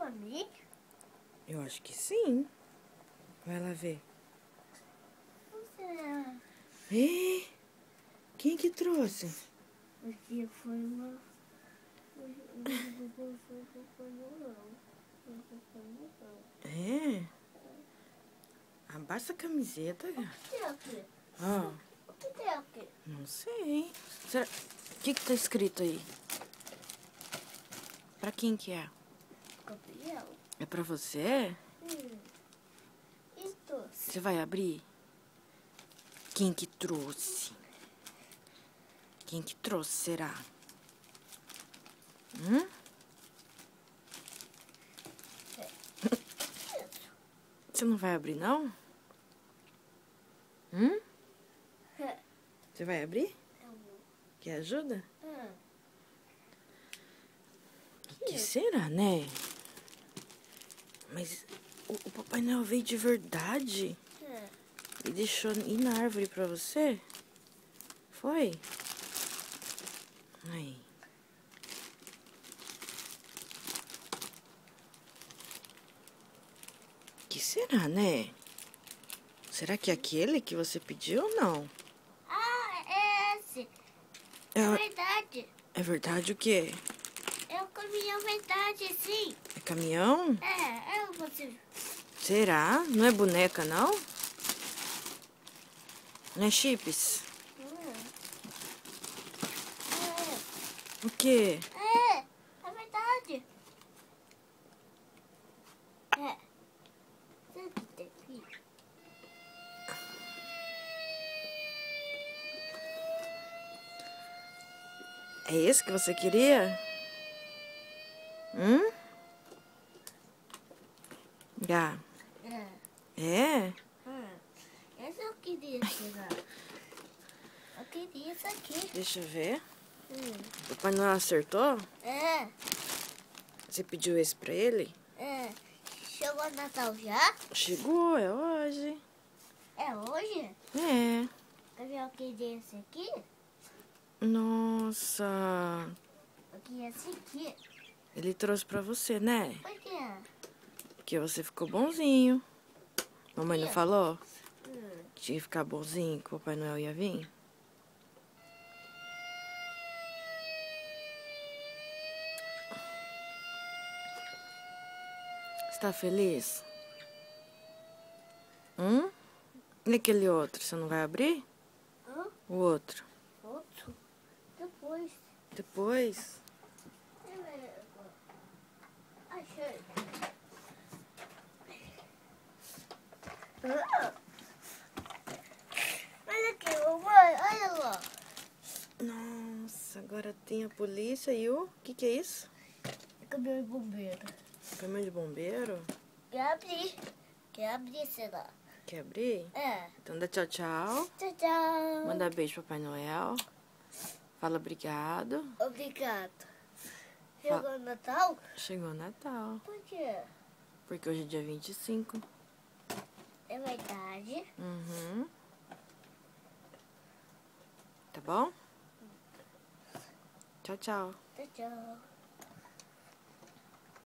pra mim? Eu acho que sim. Vai lá ver. Você... Quem que trouxe? Porque foi uma... É? Abaixa a camiseta, O que tem aqui? Ah, O que tem aqui? não sei. Será... O que tá escrito aí? Pra quem que é? Gabriel? É pra você? Isso. Você vai abrir? Quem que trouxe? Quem que trouxe, será? Você não vai abrir, não? Você vai abrir? Quer ajuda? O que será, né? Mas o Papai Noel veio de verdade? E deixou ir na árvore pra você? Foi? Aí. O que será, né? Será que é aquele que você pediu ou não? Ah, é esse. É verdade. É verdade o quê? É o caminhão verdade, sim. É caminhão? É você. Será? Não é boneca, não? Não é chips? O quê? É verdade. Sabe o que tem aqui? É esse que você queria? Gá. É? Esse eu queria tirar. Eu queria isso aqui. Deixa eu ver. O Papai Noel acertou? Você pediu esse pra ele? Chegou o Natal já? Chegou, é hoje. É hoje? É. Eu queria esse aqui. Nossa. Eu queria esse aqui. Ele trouxe pra você, né? Por quê? Porque você ficou bonzinho. Mamãe não falou? Hum. Que tinha que ficar bonzinho, que o Papai Noel ia vir? Você tá feliz? E aquele outro, você não vai abrir? O outro? Outro? Depois. Depois? Achei. Olha aqui, mamãe, olha lá. Nossa, agora tem a polícia e o... que é isso? Caminhão de bombeiro. Caminhão de bombeiro? Quer abrir? Quer abrir, será? Quer abrir? É. Então dá tchau, tchau. Tchau, tchau. Manda beijo pro Papai Noel. Fala obrigado. Obrigado. Chegou o Natal? Chegou o Natal. Por quê? Porque hoje é dia 25. É verdade. Tá bom? Tchau, tchau. Tchau, tchau.